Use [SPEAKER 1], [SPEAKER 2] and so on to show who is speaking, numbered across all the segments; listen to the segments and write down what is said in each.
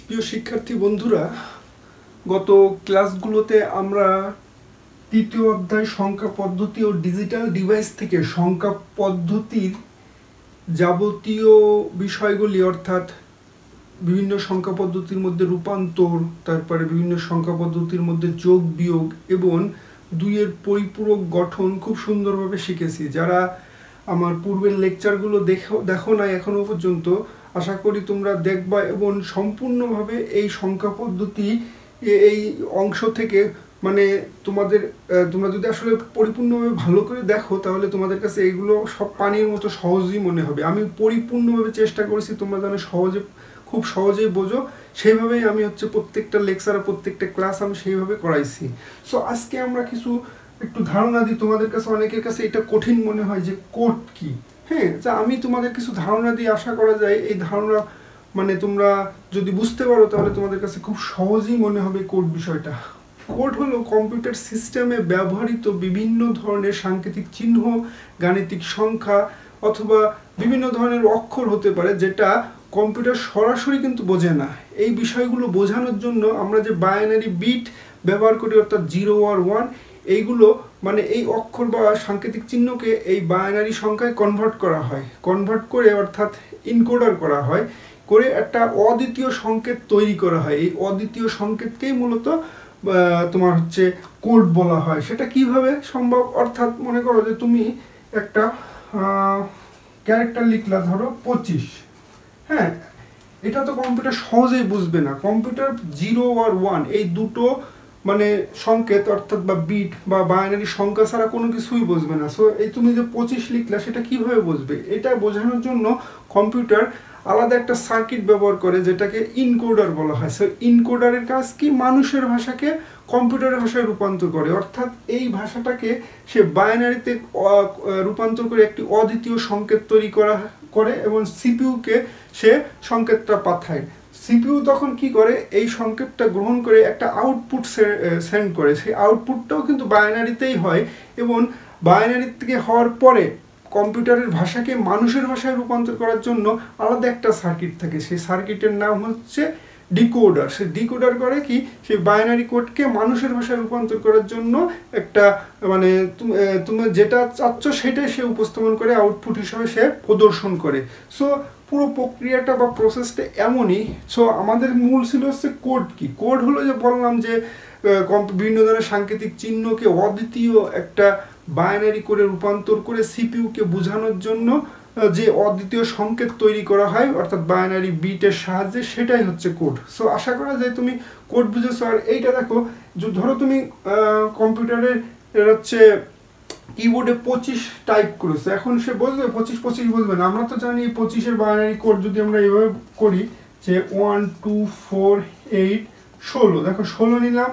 [SPEAKER 1] প্রিয় শিক্ষার্থী বন্ধুরা, গত ক্লাসগুলোতে আমরা তৃতীয় অধ্যায় সংখ্যা পদ্ধতি ও ডিজিটাল ডিভাইস থেকে সংখ্যা পদ্ধতির যাবতীয় বিষয়গুলি অর্থাৎ বিভিন্ন সংখ্যা পদ্ধতির মধ্যে রূপান্তর, তারপরে বিভিন্ন সংখ্যা পদ্ধতির মধ্যে যোগ বিয়োগ এবং দুইয়ের পরিপূরক গঠন খুব সুন্দরভাবে শিখেছি। যারা আমার পূর্বের লেকচারগুলো দেখো না এখনো পর্যন্ত, আশা করি তোমরা দেখবা এবং সম্পূর্ণভাবে এই সংখ্যা পদ্ধতি এই অংশ থেকে মানে তোমরা যদি আসলে পরিপূর্ণভাবে ভালো করে দেখো তাহলে তোমাদের কাছে এইগুলো সব পানির মতো সহজই মনে হবে। আমি পরিপূর্ণভাবে চেষ্টা করেছি তোমরা যেন খুব সহজেই বোঝো, সেইভাবেই আমি প্রত্যেকটা লেকচার প্রত্যেকটা ক্লাস আমি সেইভাবে করাইছি। সো আজকে আমরা কিছু একটু ধারণা দিই। তোমাদের কাছে অনেকের কাছে এটা কঠিন মনে হয় যে কোড কি। হ্যাঁ, যা আমি তোমাদের কিছু ধারণা দিয়ে আশা করা যায় এই ধারণা মানে তোমরা যদি বুঝতে পারো তাহলে তোমাদের কাছে খুব সহজেই মনে হবে কোড বিষয়টা। কোড হলো কম্পিউটার সিস্টেমে ব্যবহৃত বিভিন্ন ধরনের সাংকেতিক চিহ্ন, গাণিতিক সংখ্যা অথবা বিভিন্ন ধরনের অক্ষর হতে পারে যেটা কম্পিউটার সরাসরি কিন্তু বোঝে না। এই বিষয়গুলো বোঝানোর জন্য আমরা যে বাইনারি বিট ব্যবহার করি অর্থাৎ 0 আর 1, এইগুলো মানে এই অক্ষর বা সাংকেতিক চিহ্নকে এই বাইনারি সংখ্যায় কনভার্ট করা হয়, কনভার্ট করে অর্থাৎ ইনকোডার করা হয়, করে একটা অদ্বিতীয় সংকেত তৈরি করা হয়। এই অদ্বিতীয় সংকেতকেই মূলত তোমার কোড বলা হয়। সেটা কিভাবে সম্ভব? অর্থাৎ মনে করো যে তুমি একটা ক্যারেক্টার লিখলা, ধরো 25। হ্যাঁ, এটা তো কম্পিউটার সহজেই বুঝবে না। কম্পিউটার 0 আর 1 এই দুটো মানে সংকেত অর্থাৎ বা বিট বা বাইনারি সংখ্যা ছাড়া কোনো কিছুই বুঝবে না। সো এই তুমি যে 25 লিখলা সেটা কিভাবে বুঝবে? এটা বোঝানোর জন্য কম্পিউটার আলাদা একটা সার্কিট ব্যবহার করে যেটাকে ইনকোডার বলা হয়। সো ইনকোডারের কাজ কি? মানুষের ভাষাকে কম্পিউটারের ভাষায় রূপান্তর করে, অর্থাৎ এই ভাষাটাকে সে বাইনারিতে রূপান্তর করে একটি অদ্বিতীয় সংকেত তৈরি করে এবং সিপিইউকে সে সংকেতটা পাঠায়। সিপিইউ তখন কি করে? এই সংকেতটা গ্রহণ করে একটা আউটপুট সেন্ড করে। সেই আউটপুটটাও কিন্তু বাইনারিতেই হয় এবং বাইনারি থেকে হওয়ার পরে কম্পিউটারের ভাষাকে মানুষের ভাষায় রূপান্তর করার জন্য আলাদা একটা সার্কিট থাকে। সেই সার্কিটের নাম ডিকোডার। সে ডিকোডার করে কি? সেই বাইনারি কোডকে মানুষের ভাষায় রূপান্তর করার জন্য একটা মানে তুমি যেটা চাচ্ছ সেটাই সে উপস্থাপন করে, আউটপুট হিসেবে সে প্রদর্শন করে। সো পুরো প্রক্রিয়াটা বা প্রসেসটা এমনই। সো আমাদের মূল ছিল কোড কি? কোড হলো যে বললাম যে বিভিন্ন ধরনের সাংকেতিক চিহ্নকে অদ্বিতীয় একটা বাইনারি করে রূপান্তর করে সিপিইউকে বোঝানোর জন্য যে অদ্বিতীয় সংকেত তৈরি করা হয় অর্থাৎ বাইনারি বিটের সাহায্যে, সেটাই কোড। সো আশা করা যায় তুমি কোড বুঝেছো। আর এইটা দেখো, ধরো তুমি কম্পিউটারের কিবোর্ডে 25 টাইপ করেছো, এখন সে বুঝবে 25 বুঝবে না। আমরা তো জানি 25-এর বাইনারি কোড যদি আমরা এভাবে করি যে 1 2 4 8 16, দেখো 16 নিলাম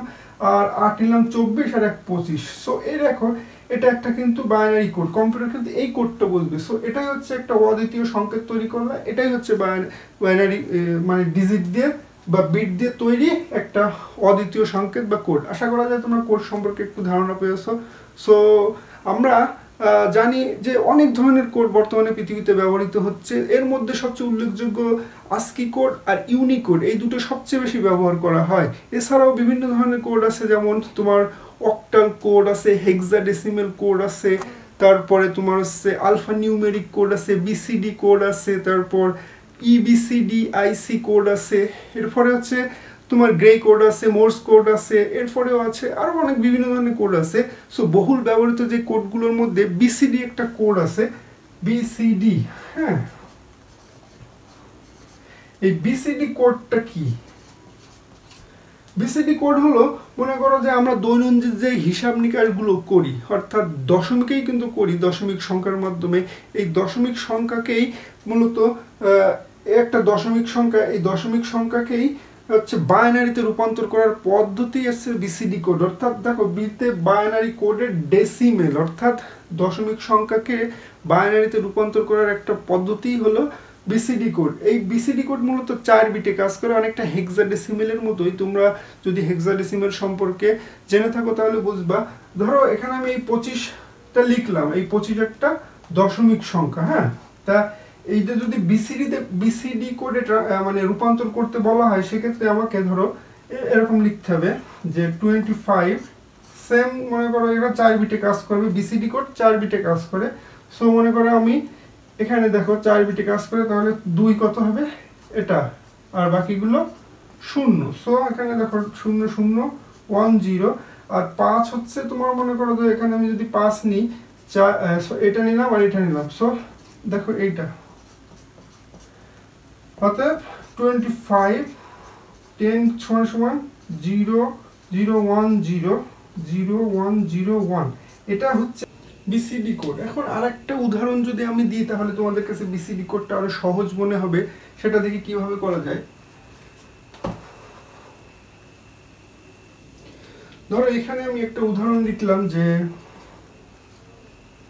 [SPEAKER 1] আর 8 নিলাম 24 আর 1 25। সো এই দেখো এটা একটা কিন্তু বাইনারি কোড, কম্পিউটার কিন্তু এই কোডটা বুঝবে। সো এটাই একটা অদ্বিতীয় সংকেত তৈরি করলে, এটাই বাইনারি মানে ডিজিট দিয়ে বা বিট দিয়ে তৈরি একটা অদ্বিতীয় সংকেত বা কোড। আশা করা যায় তোমরা কোড সম্পর্কে একটু ধারণা পেয়েছো। সো আমরা জানি যে অনেক ধরনের কোড বর্তমানে পৃথিবীতে ব্যবহৃত হচ্ছে। এর মধ্যে সবচেয়ে উল্লেখযোগ্য আস্কি কোড আর ইউনিকোড, এই দুটো সবচেয়ে বেশি ব্যবহার করা হয়। এছাড়াও বিভিন্ন ধরনের কোড আছে, যেমন তোমার অক্টাল কোড আছে, হেক্সাডেসিমেল কোড আছে, তারপরে তোমার আলফা নিউমেরিক কোড আছে, বিসিডি কোড আছে, তারপর ইবিসিডি আইসি কোড আছে, এরপরে তোমার গ্রে কোড আছে, মোর্স কোড আছে, এরপরেও আছে আরও অনেক বিভিন্ন ধরনের কোড আছে। সো বহুল ব্যবহৃত যে কোডগুলোর মধ্যে বিসিডি একটা কোড আছে, বিসিডি। হ্যাঁ, এই বিসিডি কোডটা কি? বিসিডি কোড হলো, মনে করো যে আমরা দৈনন্দিন যে হিসাব নিকাশগুলো করি অর্থাৎ দশমিকেই কিন্তু করি, দশমিক সংখ্যার মাধ্যমে। এই দশমিক সংখ্যাকেই মূলত একটা দশমিক সংখ্যা, এই দশমিক সংখ্যাকেই বাইনারিতে রূপান্তর করার পদ্ধতি বিসিডি কোড। অর্থাৎ দেখো বিতে বাইনারি কোডের ডেসিমেল অর্থাৎ দশমিক সংখ্যাকে বাইনারিতে রূপান্তর করার একটা পদ্ধতি হলো বিসিডি কোড। এই বিসিডি কোড মূলত 4 বিটে কাজ করে, অনেকটা হেক্সাডেসিমেলের মতোই। তোমরা যদি হেক্সাডেসিমেল সম্পর্কে জেনে থাকো তাহলে বুঝবা। ধরো এখানে আমি এই 25টা লিখলাম, এই 25 একটা দশমিক সংখ্যা। হ্যাঁ, তা এইটা যদি বিসিডি কোডে মানে রূপান্তর করতে বলা হয়, সেক্ষেত্রে আমাকে ধরো এরকম লিখতে হবে যে 25 সেম, মনে করো এটা 4 বিটে কাজ করবে, বিসিডি কোড 4 বিটে কাজ করে। সো মনে করো আমি এখানে দেখো 4 বিটে কাজ করে, তাহলে 2 কত হবে এটা, আর বাকিগুলো 0। সো এখানে দেখো 0 0 1 0, আর 5 হচ্ছে তোমার মনে করো যে এখানে আমি যদি 5 নিই, এটা নিলাম আর এটা নিলাম। সো দেখো এইটা, অতএব 25 10 সমান সমান 0 0 1 0 0 1 0 1, এটা হচ্ছে বিসিডি কোড। এখন আরেকটা উদাহরণ যদি আমি দিই, তাহলে তোমাদের কাছে বিসিডি কোডটা আরো সহজ মনে হবে, সেটা দেখি কিভাবে করা যায়। ধরো এখানে আমি একটা উদাহরণ লিখলাম যে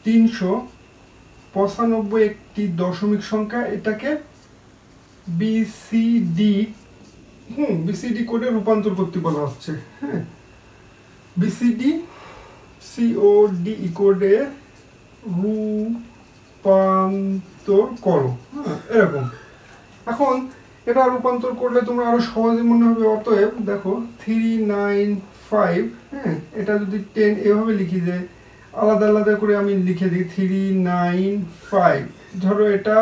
[SPEAKER 1] 395 একটি দশমিক সংখ্যা, এটাকে বিসিডি কোডে রূপান্তর করতে বলা হচ্ছে। হ্যাঁ, বিসিডি কোডে রূপান্তর করো, হ্যাঁ এরকম। এখন এটা রূপান্তর করলে তোমরা আরো সহজে মনে হবে। অতএব দেখো 395, হ্যাঁ এটা যদি 10 এভাবে লিখি, যে আলাদা আলাদা করে আমি লিখে দিই 395, ধরো এটা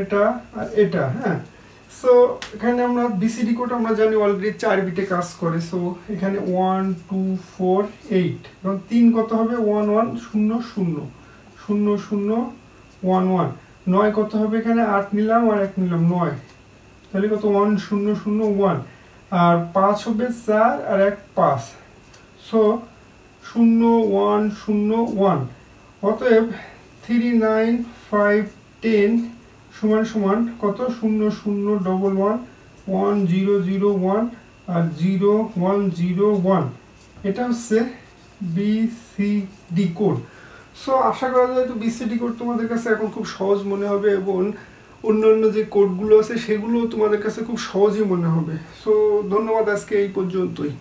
[SPEAKER 1] এটা আর এটা। হ্যাঁ, সো এখানে আমরা বিসিডি কোড আমরা জানি অলরেডি 4 বিটে কাজ করে। সো এখানে 1 2 4 8, এবং 3 কত হবে 1 1 0 0 0 0 1 1, 9 কত হবে এখানে 8 নিলাম আর 1 নিলাম 9, তাহলে কত 1 0 0 1, আর 5 হবে 4 আর 1 5। সো 0 1 0 1, অতএব 395 10 সমান সমান কত 0 0 1 1 1 0 0 1 আর 0 1 0 1, এটা হচ্ছে বিসিডি কোড। সো আশা করা যায় তো বিসিডি কোড তোমাদের কাছে এখন খুব সহজ মনে হবে, এবং অন্যান্য যে কোডগুলো আছে সেগুলো তোমাদের কাছে খুব সহজই মনে হবে। সো ধন্যবাদ, আজকে এই পর্যন্তই।